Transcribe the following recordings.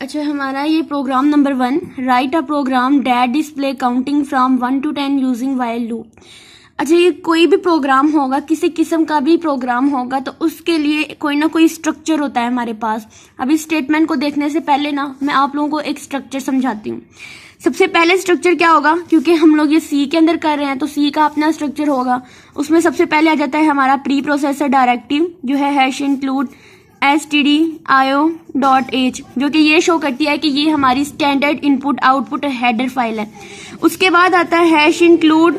अच्छा, हमारा ये program number 1, write a program that display counting from 1 to 10 using while loop. अच्छा, ये कोई भी प्रोग्राम होगा, किसी किस्म का भी प्रोग्राम होगा, तो उसके लिए कोई ना कोई स्ट्रक्चर होता है हमारे पास। अभी स्टेटमेंट को देखने से पहले ना मैं आप लोगों को एक स्ट्रक्चर समझाती हूँ। सबसे पहले स्ट्रक्चर क्या होगा, क्योंकि हम लोग ये सी के अंदर कर रहे हैं तो सी का अपना स्ट्रक्चर होगा। उसमें सबसे पहले आ जाता है हमारा प्री प्रोसेसर डायरेक्टिव, जो है हैश इंक्लूड stdio.h, जो कि ये शो करती है कि ये हमारी standard input output header file है। उसके बाद आता है हैश इंक्लूड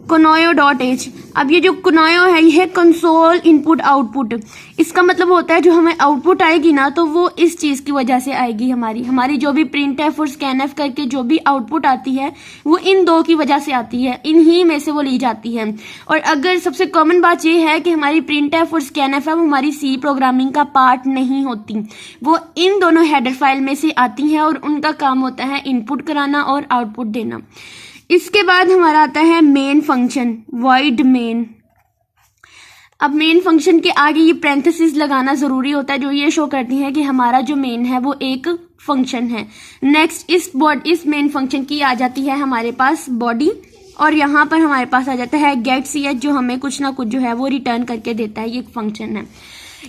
conoyo.h। अब ये जो conoyo है ये है कंसोल इनपुट आउटपुट। इसका मतलब होता है जो हमें आउटपुट आएगी ना, तो वो इस चीज की वजह से आएगी। हमारी जो भी printf और scanf करके जो भी आउटपुट आती है वो इन दो की वजह से आती है, इन्हीं में से वो ली जाती है। और अगर सबसे कॉमन बात ये है कि हमारी printf और scanf है वो हमारी सी प्रोग्रामिंग का पार्ट नहीं होती, वो इन दोनों हेडर फाइल में से आती है और उनका काम होता है इनपुट कराना और आउटपुट देना। इसके बाद हमारा आता है मेन फंक्शन, वॉइड मेन। अब मेन फंक्शन के आगे ये पैरेंथेसिस लगाना जरूरी होता है, जो ये शो करती है कि हमारा जो मेन है वो एक फंक्शन है। नेक्स्ट इस मेन फंक्शन की आ जाती है हमारे पास बॉडी, और यहाँ पर हमारे पास आ जाता है गेट ch, जो हमें कुछ ना कुछ जो है वो रिटर्न करके देता है। ये एक फंक्शन है।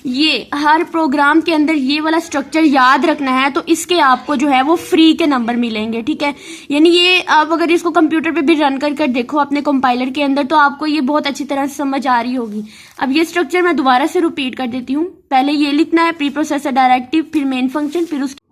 ये हर प्रोग्राम के अंदर ये वाला स्ट्रक्चर याद रखना है, तो इसके आपको जो है वो फ्री के नंबर मिलेंगे, ठीक है। यानी ये आप अगर इसको कंप्यूटर पे भी रन कर देखो अपने कंपाइलर के अंदर, तो आपको ये बहुत अच्छी तरह से समझ आ रही होगी। अब ये स्ट्रक्चर मैं दोबारा से रिपीट कर देती हूँ। पहले ये लिखना है प्री प्रोसेसर डायरेक्टिव, फिर मेन फंक्शन, फिर उसके,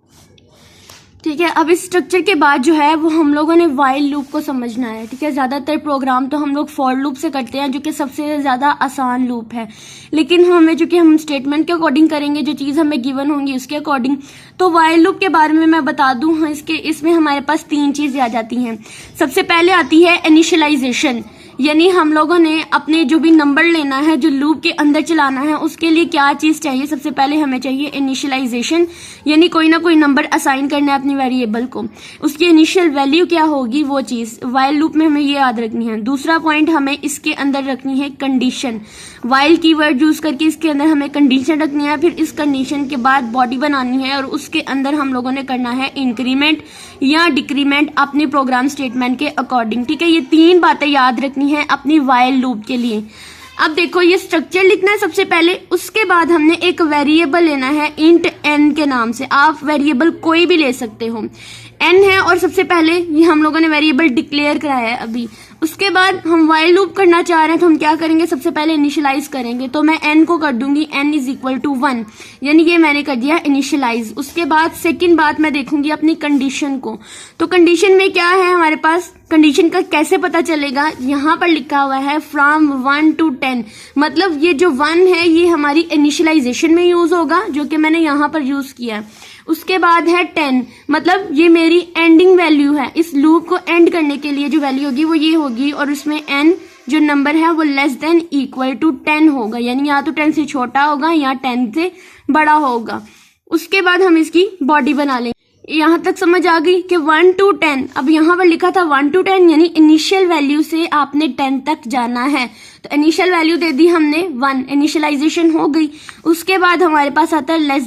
ठीक है। अब इस स्ट्रक्चर के बाद जो है वो हम लोगों ने व्हाइल लूप को समझना है, ठीक है। ज्यादातर प्रोग्राम तो हम लोग फॉर लूप से करते हैं, जो कि सबसे ज्यादा आसान लूप है, लेकिन हमें जो कि हम स्टेटमेंट के अकॉर्डिंग करेंगे, जो चीज हमें गिवन होंगी उसके अकॉर्डिंग। तो व्हाइल लूप के बारे में मैं बता दूं, इसमें हमारे पास 3 चीजें आ जाती हैं। सबसे पहले आती है इनिशियलाइजेशन, यानी हम लोगों ने अपने जो भी नंबर लेना है, जो लूप के अंदर चलाना है, उसके लिए क्या चीज चाहिए। सबसे पहले हमें चाहिए इनिशियलाइजेशन, यानी कोई ना कोई नंबर असाइन करना है अपनी वेरिएबल को। उसकी इनिशियल वैल्यू क्या होगी वो चीज व्हाइल लूप में हमें ये याद रखनी है। दूसरा पॉइंट, हमें इसके अंदर रखनी है कंडीशन। व्हाइल कीवर्ड यूज करके इसके अंदर हमें कंडीशन रखनी है, फिर इस कंडीशन के बाद बॉडी बनानी है, और उसके अंदर हम लोगों ने करना है इंक्रीमेंट या डिक्रीमेंट अपने प्रोग्राम स्टेटमेंट के अकॉर्डिंग, ठीक है। ये 3 बातें याद रखनी है अपनी व्हाइल लूप के लिए। अब देखो, ये स्ट्रक्चर लिखना है सबसे पहले, उसके बाद हमने एक वेरिएबल लेना है इंट n के नाम से। आप वेरिएबल कोई भी ले सकते हो, n है, और सबसे पहले ये हम लोगों ने वेरिएबल डिक्लेयर कराया है अभी। उसके बाद हम व्हाइल लूप करना चाह रहे हैं, तो हम क्या करेंगे, सबसे पहले इनिशियलाइज करेंगे। तो मैं n को कर दूंगी n = 1, यानी ये मैंने कर दिया इनिशियलाइज। उसके बाद सेकंड बात मैं देखूंगी अपनी कंडीशन को। तो कंडीशन में क्या है हमारे पास, कंडीशन का कैसे पता चलेगा, यहाँ पर लिखा हुआ है फ्रॉम 1 to 10, मतलब ये जो 1 है ये हमारी इनिशियलाइजेशन में यूज होगा, जो कि मैंने यहाँ पर यूज किया। उसके बाद है 10, मतलब ये मेरी एंडिंग वैल्यू है। इस लूप को एंड करने के लिए जो वैल्यू होगी वो ये होगी, और उसमें n जो नंबर है वो <= 10 होगा, यानी या तो 10 से छोटा होगा या 10 से बड़ा होगा। उसके बाद हम इसकी बॉडी बना लेंगे। यहाँ तक समझ आ गई कि 1 to 10। अब यहाँ पर लिखा था 1 to 10, यानी इनिशियल वैल्यू से आपने 10 तक जाना है। तो इनिशियल वैल्यू दे दी हमने 1, इनिशियलाइजेशन हो गई। उसके बाद हमारे पास आता है <=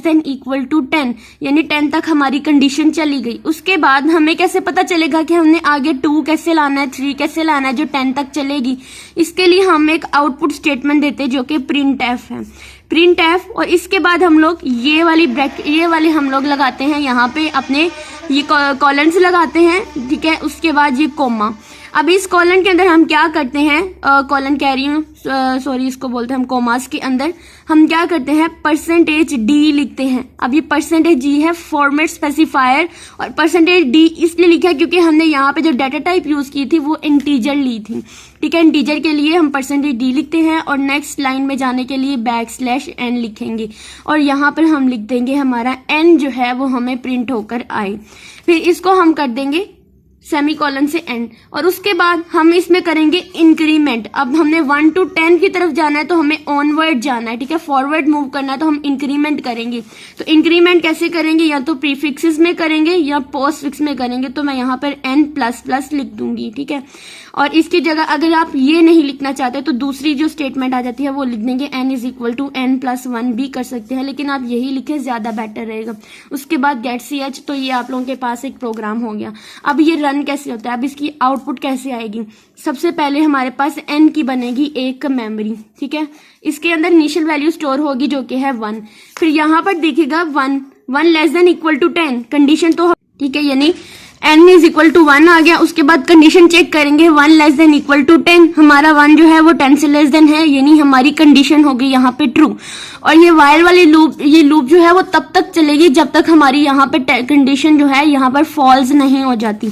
10, यानी 10 तक हमारी कंडीशन चली गई। उसके बाद हमें कैसे पता चलेगा कि हमने आगे 2 कैसे लाना है, 3 कैसे लाना है, जो 10 तक चलेगी। इसके लिए हम एक आउटपुट स्टेटमेंट देते हैं जो कि printf है, printf। और इसके बाद हम लोग ये वाले हम लोग लगाते हैं यहाँ पे अपने ये कॉलन्स लगाते हैं, ठीक है। उसके बाद ये कोमा। अब इस कॉलन के अंदर हम क्या करते हैं, कॉलन कह रही हूँ, सॉरी, इसको बोलते हैं हम कोमास के अंदर हम क्या करते हैं, %d लिखते हैं। अब ये %d है फॉर्मेट स्पेसिफायर, और %d इसलिए लिखा है क्योंकि हमने यहाँ पे जो डाटा टाइप यूज की थी वो इंटीजर ली थी, ठीक है। इंटीजर के लिए हम %d लिखते हैं, और नेक्स्ट लाइन में जाने के लिए \n लिखेंगे, और यहाँ पर हम लिख देंगे हमारा n जो है वो हमें प्रिंट होकर आए। फिर इसको हम कर देंगे सेमीकोलन से एंड, और उसके बाद हम इसमें करेंगे इंक्रीमेंट। अब हमने 1 to 10 की तरफ जाना है तो हमें ऑनवर्ड जाना है, ठीक है, फॉरवर्ड मूव करना है तो हम इंक्रीमेंट करेंगे। तो इंक्रीमेंट कैसे करेंगे, या तो प्रीफिक्सेस में करेंगे या पोस्टफिक्स में करेंगे। तो मैं यहाँ पर n++ लिख दूंगी, ठीक है। और इसकी जगह अगर आप ये नहीं लिखना चाहते तो दूसरी जो स्टेटमेंट आ जाती है वो लिख देंगे n=n+1 भी कर सकते हैं, लेकिन आप यही लिखे ज्यादा बेटर रहेगा। उसके बाद गेट ch, तो ये आप लोगों के पास एक प्रोग्राम हो गया। अब ये रन कैसे होता है, अब इसकी आउटपुट कैसे आएगी। सबसे पहले हमारे पास n की बनेगी एक मेमोरी, ठीक है। इसके अंदर इनिशियल वैल्यू स्टोर होगी जो कि है 1। फिर यहाँ पर दिखेगा 1 <10 कंडीशन, तो ठीक है, यानी n=1 आ गया। उसके बाद कंडीशन चेक करेंगे 1<10 हमारा 1 जो है वो 10 से लेस देन है, यानी हमारी कंडीशन होगी यहाँ पे ट्रू। और ये वाइल वाली लूप, ये लूप जो है वो तब तक चलेगी जब तक हमारी यहाँ पे कंडीशन जो है यहाँ पर फॉल्स नहीं हो जाती।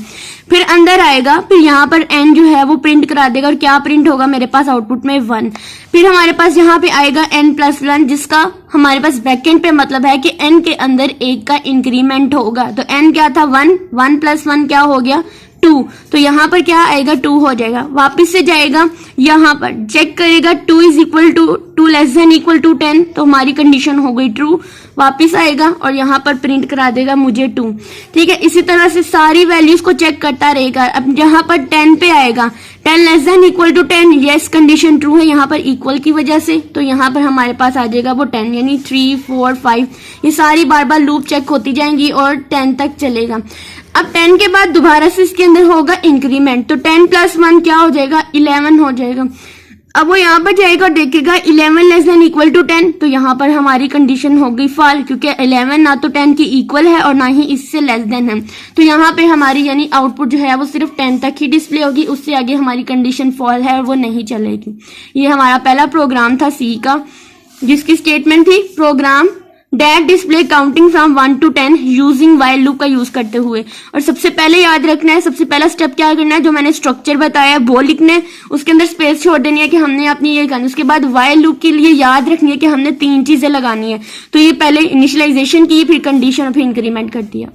फिर अंदर आएगा, फिर यहाँ पर n जो है वो प्रिंट करा देगा, और क्या प्रिंट होगा मेरे पास आउटपुट में 1। फिर हमारे पास यहाँ पे आएगा n+1, जिसका हमारे पास बैकएंड पे मतलब है कि n के अंदर 1 का इंक्रीमेंट होगा। तो n क्या था 1, 1+1 क्या हो गया 2, तो यहाँ पर क्या आएगा 2 हो जाएगा। वापस से जाएगा, यहाँ पर चेक करेगा 2 < 10, तो हमारी कंडीशन हो गई ट्रू। वापस आएगा और यहाँ पर प्रिंट करा देगा मुझे 2, ठीक है। इसी तरह से सारी वैल्यूज को चेक करता रहेगा। अब यहाँ पर 10 पे आएगा, 10 < 10, यस कंडीशन ट्रू है यहाँ पर इक्वल की वजह से, तो यहाँ पर हमारे पास आ जाएगा वो 10, यानी 3, 4, 5 ये सारी बार बार लूप चेक होती जाएंगी और 10 तक चलेगा। अब 10 के बाद दोबारा से इसके अंदर होगा इंक्रीमेंट, तो 10+1 क्या हो जाएगा 11 हो जाएगा। अब वो यहाँ पर जाएगा और देखेगा 11 < 10, तो यहाँ पर हमारी कंडीशन हो गई फॉल, क्योंकि 11 ना तो 10 की इक्वल है और ना ही इससे लेस देन है। तो यहाँ पे हमारी यानी आउटपुट जो है वो सिर्फ 10 तक ही डिस्प्ले होगी, उससे आगे हमारी कंडीशन फॉल है और वो नहीं चलेगी। ये हमारा पहला प्रोग्राम था सी का, जिसकी स्टेटमेंट थी program that display counting from 1 to 10 using while loop का यूज करते हुए। और सबसे पहले याद रखना है, सबसे पहला स्टेप क्या करना है, जो मैंने स्ट्रक्चर बताया वो लिखना है, उसके अंदर स्पेस छोड़ देनी है कि हमने अपनी ये करनी। उसके बाद वाइल लूप के लिए याद रखनी है कि हमने 3 चीजें लगानी है। तो ये पहले इनिशियलाइजेशन की, फिर कंडीशन और फिर इंक्रीमेंट कर दिया।